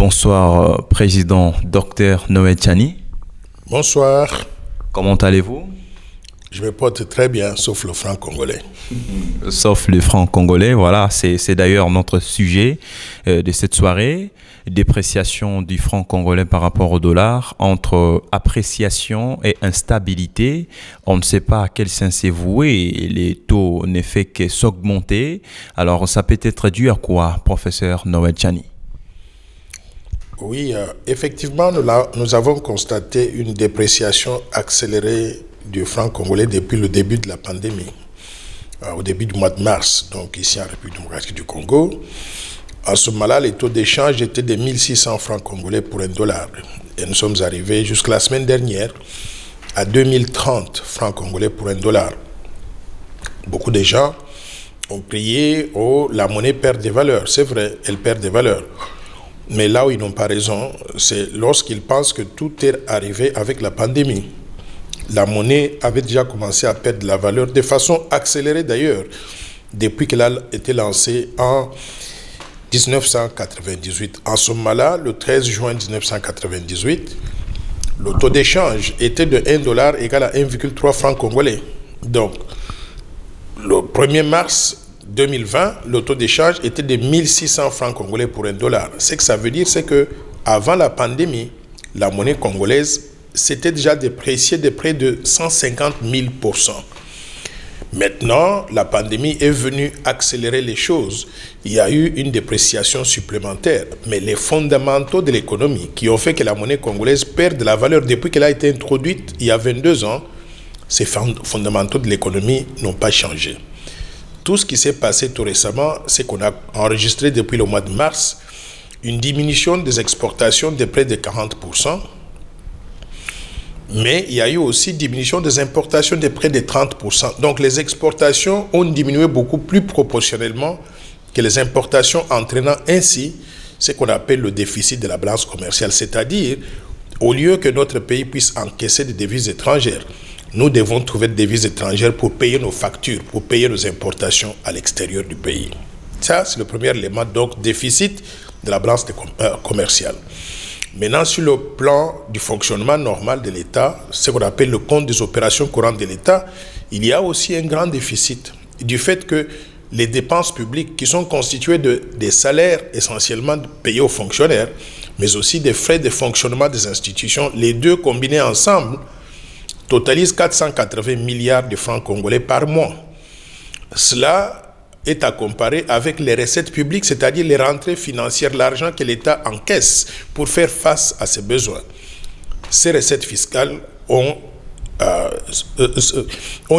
Bonsoir, Président Dr Noël Tchani. Bonsoir. Comment allez-vous? Je me porte très bien, sauf le franc congolais. Sauf le franc congolais, voilà, c'est d'ailleurs notre sujet de cette soirée. Dépréciation du franc congolais par rapport au dollar, entre appréciation et instabilité. On ne sait pas à quel sens c'est voué, les taux ne font que s'augmenter. Alors ça peut être dû à quoi, professeur Noël Tchani? Oui, effectivement, nous avons constaté une dépréciation accélérée du franc congolais depuis le début de la pandémie, au début du mois de mars, donc ici en République démocratique du Congo. À ce moment-là, les taux d'échange étaient de 1600 francs congolais pour un dollar. Et nous sommes arrivés jusqu'à la semaine dernière à 2030 francs congolais pour un dollar. Beaucoup de gens ont crié « Oh, la monnaie perd des valeurs ». C'est vrai, elle perd des valeurs. Mais là où ils n'ont pas raison, c'est lorsqu'ils pensent que tout est arrivé avec la pandémie. La monnaie avait déjà commencé à perdre de la valeur de façon accélérée d'ailleurs, depuis qu'elle a été lancée en 1998. En ce moment-là, le 13 juin 1998, le taux d'échange était de 1 dollar égal à 1,3 francs congolais. Donc, le 1er mars 2020, le taux d'échange était de 1600 francs congolais pour un dollar. Ce que ça veut dire, c'est que avant la pandémie, la monnaie congolaise s'était déjà dépréciée de près de 150 000%. Maintenant, la pandémie est venue accélérer les choses. Il y a eu une dépréciation supplémentaire. Mais les fondamentaux de l'économie qui ont fait que la monnaie congolaise perd de la valeur depuis qu'elle a été introduite il y a 22 ans, ces fondamentaux de l'économie n'ont pas changé. Tout ce qui s'est passé tout récemment, c'est qu'on a enregistré depuis le mois de mars une diminution des exportations de près de 40%. Mais il y a eu aussi une diminution des importations de près de 30%. Donc les exportations ont diminué beaucoup plus proportionnellement que les importations, entraînant ainsi ce qu'on appelle le déficit de la balance commerciale. C'est-à-dire, au lieu que notre pays puisse encaisser des devises étrangères, nous devons trouver des devises étrangères pour payer nos factures, pour payer nos importations à l'extérieur du pays. Ça, c'est le premier élément, donc déficit de la balance commerciale. Maintenant, sur le plan du fonctionnement normal de l'État, ce qu'on appelle le compte des opérations courantes de l'État, il y a aussi un grand déficit du fait que les dépenses publiques qui sont constituées des salaires essentiellement payés aux fonctionnaires, mais aussi des frais de fonctionnement des institutions, les deux combinés ensemble, totalisent 480 milliards de francs congolais par mois. Cela est à comparer avec les recettes publiques, c'est-à-dire les rentrées financières, l'argent que l'État encaisse pour faire face à ses besoins. Ces recettes fiscales ont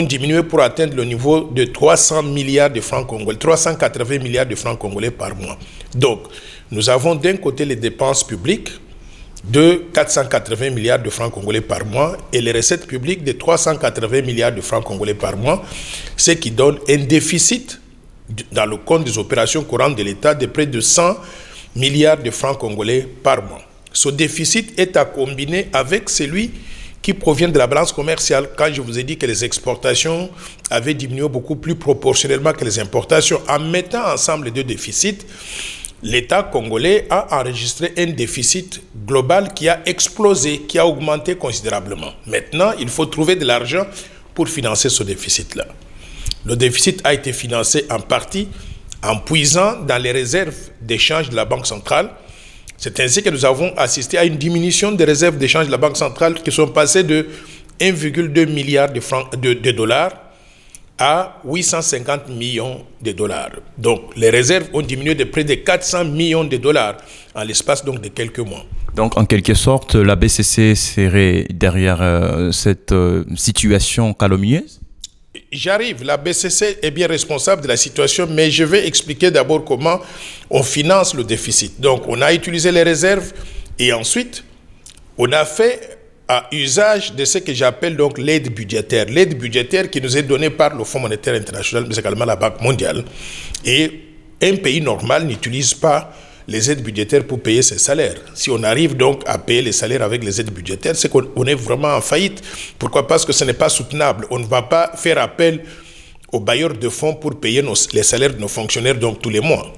diminué pour atteindre le niveau de 300 milliards de francs congolais, 380 milliards de francs congolais par mois. Donc, nous avons d'un côté les dépenses publiques de 480 milliards de francs congolais par mois et les recettes publiques de 380 milliards de francs congolais par mois, ce qui donne un déficit dans le compte des opérations courantes de l'État de près de 100 milliards de francs congolais par mois. Ce déficit est à combiner avec celui qui provient de la balance commerciale. Quand je vous ai dit que les exportations avaient diminué beaucoup plus proportionnellement que les importations, en mettant ensemble les deux déficits, l'État congolais a enregistré un déficit global qui a explosé, qui a augmenté considérablement. Maintenant, il faut trouver de l'argent pour financer ce déficit-là. Le déficit a été financé en partie en puisant dans les réserves d'échange de la Banque centrale. C'est ainsi que nous avons assisté à une diminution des réserves d'échange de la Banque centrale qui sont passées de 1,2 milliard de dollars à 850 millions de dollars. Donc, les réserves ont diminué de près de 400 millions de dollars en l'espace donc de quelques mois. Donc, en quelque sorte, la BCC serait derrière cette situation calomnieuse? J'arrive. La BCC est bien responsable de la situation, mais je vais expliquer d'abord comment on finance le déficit. Donc, on a utilisé les réserves et ensuite, on a fait usage de ce que j'appelle donc l'aide budgétaire. L'aide budgétaire qui nous est donnée par le Fonds monétaire international, mais également la Banque mondiale. Et un pays normal n'utilise pas les aides budgétaires pour payer ses salaires. Si on arrive donc à payer les salaires avec les aides budgétaires, c'est qu'on est vraiment en faillite. Pourquoi? Parce que ce n'est pas soutenable. On ne va pas faire appel aux bailleurs de fonds pour payer les salaires de nos fonctionnaires donc tous les mois.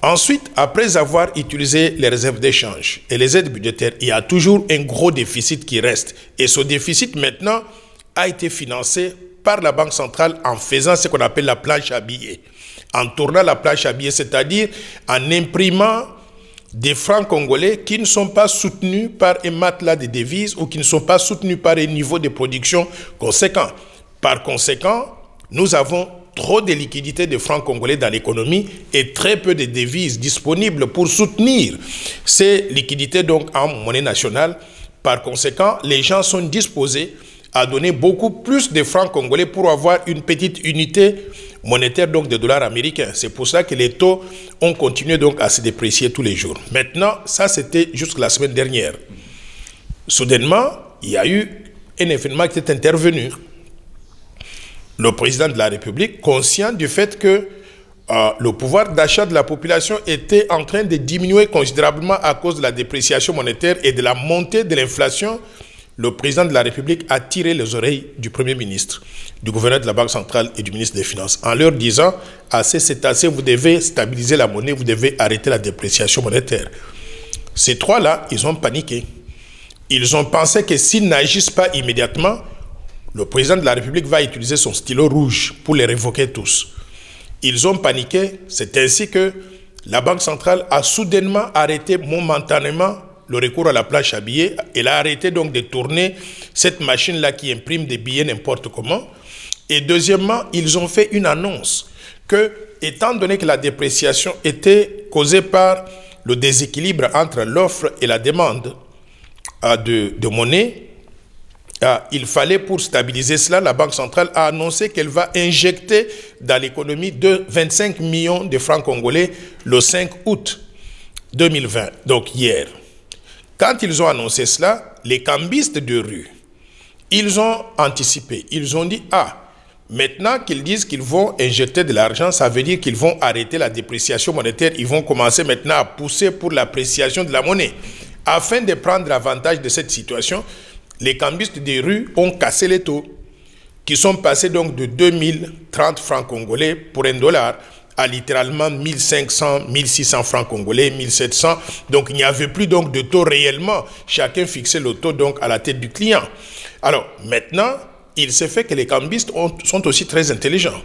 Ensuite, après avoir utilisé les réserves d'échange et les aides budgétaires, il y a toujours un gros déficit qui reste. Et ce déficit, maintenant, a été financé par la Banque centrale en faisant ce qu'on appelle la planche à billets. En tournant la planche à billets, c'est-à-dire en imprimant des francs congolais qui ne sont pas soutenus par un matelas de devises ou qui ne sont pas soutenus par un niveau de production conséquent. Par conséquent, nous avons trop de liquidités de francs congolais dans l'économie et très peu de devises disponibles pour soutenir ces liquidités donc en monnaie nationale. Par conséquent, les gens sont disposés à donner beaucoup plus de francs congolais pour avoir une petite unité monétaire donc de dollars américains. C'est pour ça que les taux ont continué donc à se déprécier tous les jours. Maintenant, ça c'était jusqu'à la semaine dernière. Soudainement, il y a eu un événement qui est intervenu. Le président de la République, conscient du fait que le pouvoir d'achat de la population était en train de diminuer considérablement à cause de la dépréciation monétaire et de la montée de l'inflation, le président de la République a tiré les oreilles du Premier ministre, du gouverneur de la Banque centrale et du ministre des Finances, en leur disant « assez, c'est assez, vous devez stabiliser la monnaie, vous devez arrêter la dépréciation monétaire ». Ces trois-là, ils ont paniqué. Ils ont pensé que s'ils n'agissent pas immédiatement, le président de la République va utiliser son stylo rouge pour les révoquer tous. Ils ont paniqué, c'est ainsi que la Banque centrale a soudainement arrêté momentanément le recours à la planche à billets. Elle a arrêté donc de tourner cette machine-là qui imprime des billets n'importe comment. Et deuxièmement, ils ont fait une annonce que, étant donné que la dépréciation était causée par le déséquilibre entre l'offre et la demande de monnaie, il fallait, pour stabiliser cela, la Banque centrale a annoncé qu'elle va injecter dans l'économie de 25 millions de francs congolais le 5 août 2020, donc hier. Quand ils ont annoncé cela, les cambistes de rue, ils ont anticipé. Ils ont dit, maintenant qu'ils disent qu'ils vont injecter de l'argent, ça veut dire qu'ils vont arrêter la dépréciation monétaire. Ils vont commencer maintenant à pousser pour l'appréciation de la monnaie. Afin de prendre avantage de cette situation, les cambistes des rues ont cassé les taux, qui sont passés donc de 2030 francs congolais pour $1 à littéralement 1500, 1600 francs congolais, 1700. Donc il n'y avait plus donc de taux réellement. Chacun fixait le taux donc à la tête du client. Alors maintenant, il s'est fait que les cambistes sont aussi très intelligents.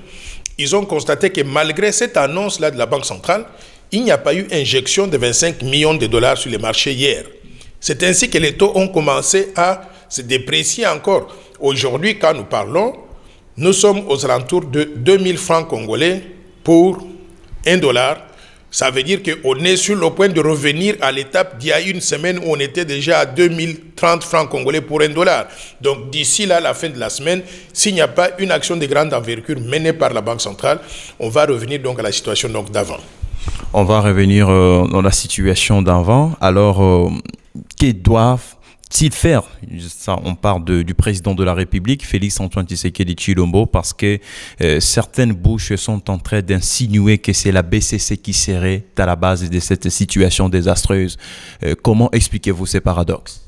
Ils ont constaté que malgré cette annonce-là de la Banque centrale, il n'y a pas eu injection de 25 millions de dollars sur les marchés hier. C'est ainsi que les taux ont commencé à se déprécier encore. Aujourd'hui, quand nous parlons, nous sommes aux alentours de 2000 francs congolais pour $1. Ça veut dire qu'on est sur le point de revenir à l'étape d'il y a une semaine où on était déjà à 2030 francs congolais pour $1. Donc d'ici là, la fin de la semaine, s'il n'y a pas une action de grande envergure menée par la Banque centrale, on va revenir donc à la situation d'avant. On va revenir dans la situation d'avant. Alors, que doivent-ils faire? Ça, on parle du président de la République, Félix-Antoine Tshisekedi Tshilombo, parce que certaines bouches sont en train d'insinuer que c'est la BCC qui serait à la base de cette situation désastreuse. Comment expliquez-vous ces paradoxes?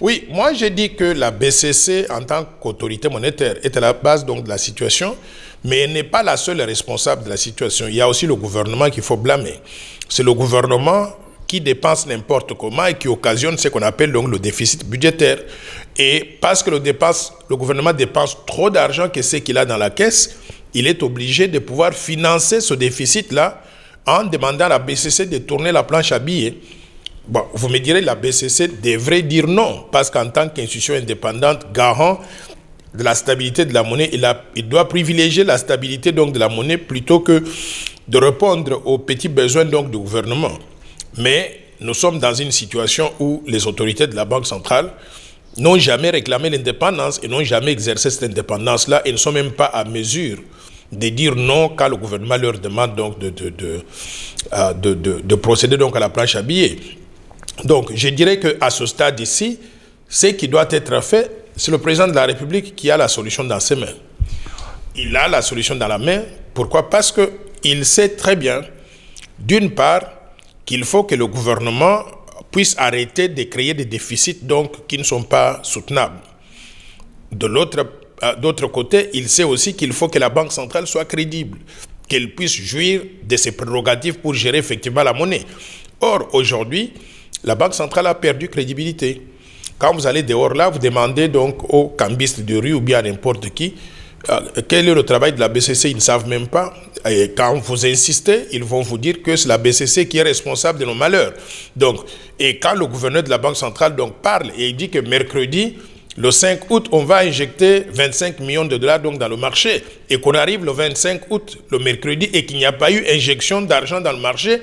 Oui, moi j'ai dit que la BCC, en tant qu'autorité monétaire, est à la base donc de la situation, mais elle n'est pas la seule responsable de la situation. Il y a aussi le gouvernement qu'il faut blâmer. C'est le gouvernement qui dépense n'importe comment et qui occasionne ce qu'on appelle donc le déficit budgétaire. Et parce que le gouvernement dépense trop d'argent que ce qu'il a dans la caisse, il est obligé de pouvoir financer ce déficit-là en demandant à la BCC de tourner la planche à billets. Bon, vous me direz, la BCC devrait dire non, parce qu'en tant qu'institution indépendante, garant de la stabilité de la monnaie, il doit privilégier la stabilité donc de la monnaie plutôt que de répondre aux petits besoins donc du gouvernement. Mais nous sommes dans une situation où les autorités de la Banque centrale n'ont jamais réclamé l'indépendance et n'ont jamais exercé cette indépendance-là et ne sont même pas à mesure de dire non quand le gouvernement leur demande donc de procéder donc à la planche à billets. Donc, je dirais qu'à ce stade ici, ce qui doit être fait, c'est le président de la République qui a la solution dans ses mains. Il a la solution dans la main. Pourquoi? Parce qu'il sait très bien, d'une part, qu'il faut que le gouvernement puisse arrêter de créer des déficits donc, qui ne sont pas soutenables. D'autre côté, il sait aussi qu'il faut que la Banque centrale soit crédible. qu'elle puisse jouir de ses prérogatives pour gérer effectivement la monnaie. Or, aujourd'hui, la Banque centrale a perdu crédibilité. Quand vous allez dehors là, vous demandez donc aux cambistes de rue ou bien à n'importe qui quel est le travail de la BCC, ils ne savent même pas. Et quand vous insistez, ils vont vous dire que c'est la BCC qui est responsable de nos malheurs. Donc, et quand le gouverneur de la Banque centrale donc parle et il dit que mercredi, le 5 août, on va injecter 25 millions de dollars donc dans le marché, et qu'on arrive le 25 août, le mercredi, et qu'il n'y a pas eu injection d'argent dans le marché,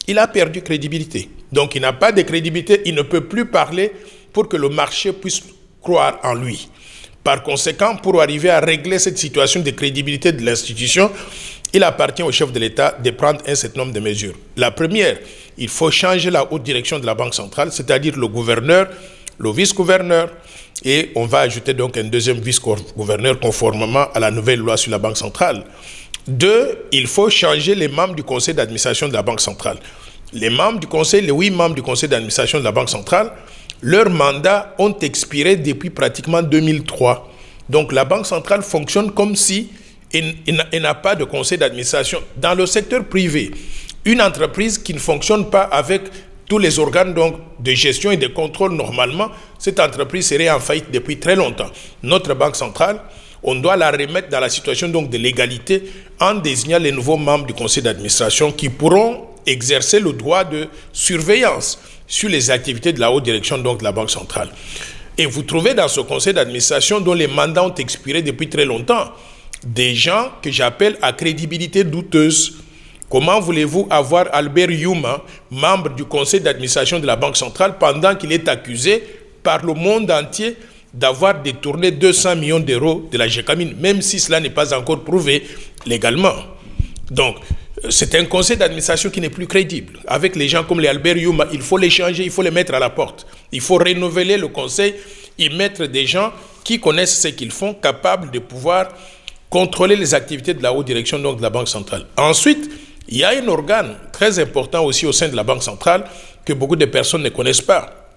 il a perdu crédibilité. Donc il n'a pas de crédibilité, il ne peut plus parler pour que le marché puisse croire en lui. Par conséquent, pour arriver à régler cette situation de crédibilité de l'institution, il appartient au chef de l'État de prendre un certain nombre de mesures. La première, il faut changer la haute direction de la Banque centrale, c'est-à-dire le gouverneur, le vice-gouverneur, et on va ajouter donc un deuxième vice-gouverneur conformément à la nouvelle loi sur la Banque centrale. Deux, il faut changer les membres du conseil d'administration de la Banque centrale. Les membres du conseil, les 8 membres du conseil d'administration de la Banque centrale, leurs mandats ont expiré depuis pratiquement 2003. Donc la Banque centrale fonctionne comme si elle n'a pas de conseil d'administration. Dans le secteur privé, une entreprise qui ne fonctionne pas avec tous les organes donc, de gestion et de contrôle normalement, cette entreprise serait en faillite depuis très longtemps. Notre Banque centrale, on doit la remettre dans la situation donc, de l'égalité en désignant les nouveaux membres du conseil d'administration qui pourront exercer le droit de surveillance sur les activités de la haute direction donc, de la Banque centrale. Et vous trouvez dans ce conseil d'administration dont les mandats ont expiré depuis très longtemps, des gens que j'appelle à crédibilité douteuse. Comment voulez-vous avoir Albert Youma, membre du conseil d'administration de la Banque centrale, pendant qu'il est accusé par le monde entier d'avoir détourné 200 millions d'euros de la GECAMINE, même si cela n'est pas encore prouvé légalement. Donc, c'est un conseil d'administration qui n'est plus crédible. Avec les gens comme les Albert Youma, il faut les changer, il faut les mettre à la porte. Il faut renouveler le conseil et mettre des gens qui connaissent ce qu'ils font, capables de pouvoir contrôler les activités de la haute direction donc de la Banque centrale. Ensuite, il y a un organe très important aussi au sein de la Banque centrale que beaucoup de personnes ne connaissent pas.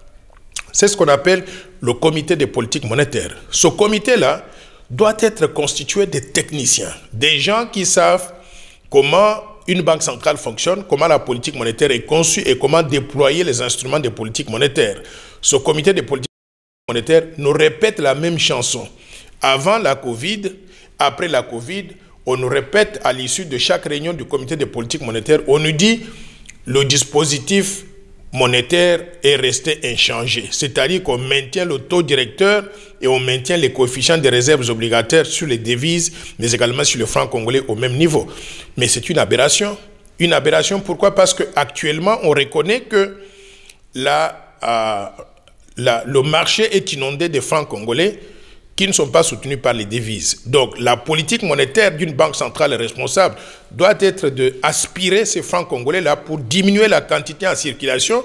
C'est ce qu'on appelle le comité de politique monétaire. Ce comité-là doit être constitué de techniciens, des gens qui savent comment une banque centrale fonctionne, comment la politique monétaire est conçue et comment déployer les instruments de politique monétaire. Ce comité de politique monétaire nous répète la même chanson. Avant la Covid, après la Covid, on nous répète à l'issue de chaque réunion du comité de politique monétaire, on nous dit le dispositif monétaire est resté inchangé. C'est-à-dire qu'on maintient le taux directeur et on maintient les coefficients des réserves obligataires sur les devises, mais également sur le franc congolais au même niveau. Mais c'est une aberration. Une aberration, pourquoi? Parce qu'actuellement, on reconnaît que le marché est inondé de francs congolais qui ne sont pas soutenus par les devises. Donc, la politique monétaire d'une banque centrale responsable doit être d'aspirer ces francs congolais-là pour diminuer la quantité en circulation,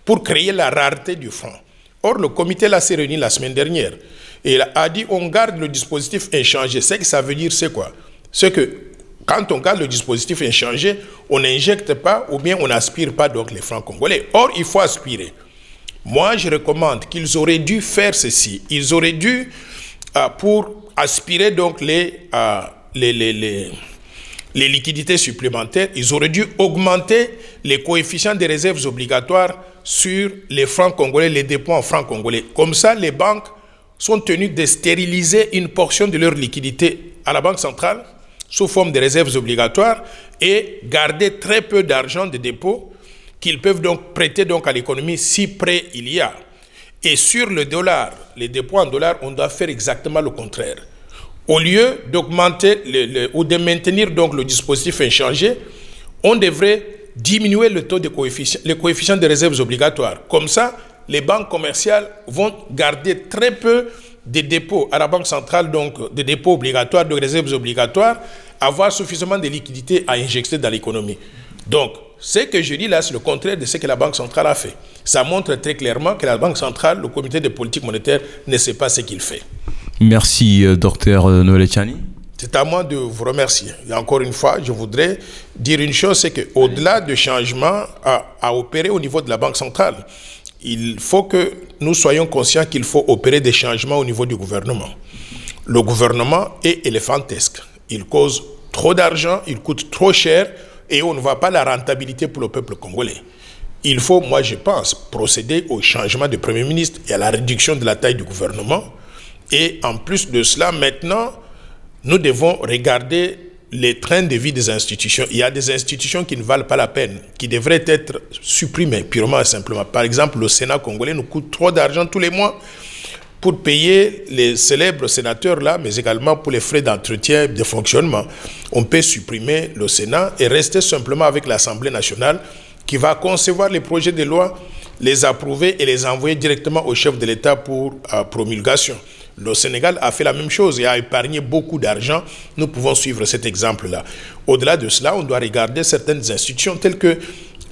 pour créer la rareté du franc. Or, le comité là s'est réuni la semaine dernière et il a dit on garde le dispositif inchangé. Ce que ça veut dire, c'est quoi? C'est que quand on garde le dispositif inchangé, on n'injecte pas ou bien on n'aspire pas donc les francs congolais. Or, il faut aspirer. Moi, je recommande qu'ils auraient dû faire ceci. Ils auraient dû pour aspirer donc les liquidités supplémentaires, ils auraient dû augmenter les coefficients des réserves obligatoires sur les francs congolais, les dépôts en francs congolais. Comme ça, les banques sont tenues de stériliser une portion de leur liquidité à la Banque centrale sous forme de réserves obligatoires et garder très peu d'argent de dépôt qu'ils peuvent donc prêter donc à l'économie si prêt il y a. Et sur le dollar, les dépôts en dollars, on doit faire exactement le contraire. Au lieu d'augmenter ou de maintenir donc le dispositif inchangé, on devrait diminuer le taux de les coefficients de réserves obligatoires. Comme ça, les banques commerciales vont garder très peu de dépôts à la Banque centrale, donc de dépôts obligatoires, de réserves obligatoires, avoir suffisamment de liquidités à injecter dans l'économie. Donc, ce que je dis là, c'est le contraire de ce que la Banque centrale a fait. Ça montre très clairement que la Banque centrale, le comité de politique monétaire, ne sait pas ce qu'il fait. Merci, Dr Noël Etiani. C'est à moi de vous remercier. Et encore une fois, je voudrais dire une chose, c'est qu'au-delà de changements à opérer au niveau de la Banque centrale, il faut que nous soyons conscients qu'il faut opérer des changements au niveau du gouvernement. Le gouvernement est éléphantesque. Il cause trop d'argent, il coûte trop cher et on ne voit pas la rentabilité pour le peuple congolais. Il faut, moi je pense, procéder au changement de Premier ministre et à la réduction de la taille du gouvernement. Et en plus de cela, maintenant, nous devons regarder les trains de vie des institutions. Il y a des institutions qui ne valent pas la peine, qui devraient être supprimées purement et simplement. Par exemple, le Sénat congolais nous coûte trop d'argent tous les mois pour payer les célèbres sénateurs là, mais également pour les frais d'entretien, de fonctionnement. On peut supprimer le Sénat et rester simplement avec l'Assemblée nationale qui va concevoir les projets de loi, les approuver et les envoyer directement au chef de l'État pour promulgation. Le Sénégal a fait la même chose et a épargné beaucoup d'argent. Nous pouvons suivre cet exemple-là. Au-delà de cela, on doit regarder certaines institutions telles que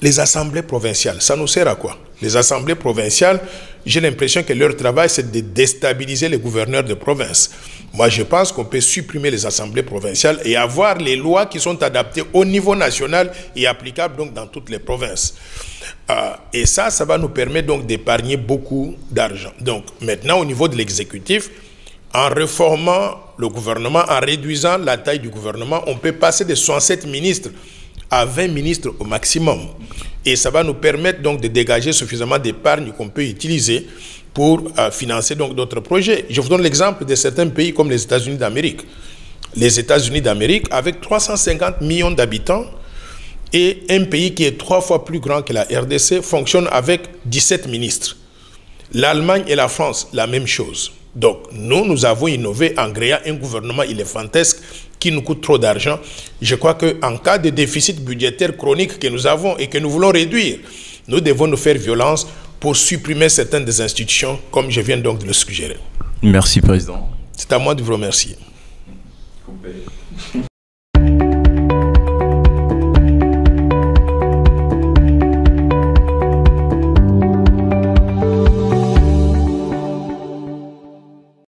les assemblées provinciales. Ça nous sert à quoi? Les assemblées provinciales, j'ai l'impression que leur travail, c'est de déstabiliser les gouverneurs de province. Moi, je pense qu'on peut supprimer les assemblées provinciales et avoir les lois qui sont adaptées au niveau national et applicables donc dans toutes les provinces. Et ça va nous permettre donc d'épargner beaucoup d'argent. Donc maintenant, au niveau de l'exécutif, en réformant le gouvernement, en réduisant la taille du gouvernement, on peut passer de 67 ministres à 20 ministres au maximum. Et ça va nous permettre donc de dégager suffisamment d'épargne qu'on peut utiliser pour financer donc d'autres projets. Je vous donne l'exemple de certains pays comme les États-Unis d'Amérique. Les États-Unis d'Amérique, avec 350 millions d'habitants, et un pays qui est 3 fois plus grand que la RDC, fonctionne avec 17 ministres. L'Allemagne et la France, la même chose. Donc, nous avons innové en créant un gouvernement éléphantesque qui nous coûte trop d'argent. Je crois qu'en cas de déficit budgétaire chronique que nous avons et que nous voulons réduire, nous devons nous faire violence pour supprimer certaines des institutions, comme je viens donc de le suggérer. Merci, Président. C'est à moi de vous remercier.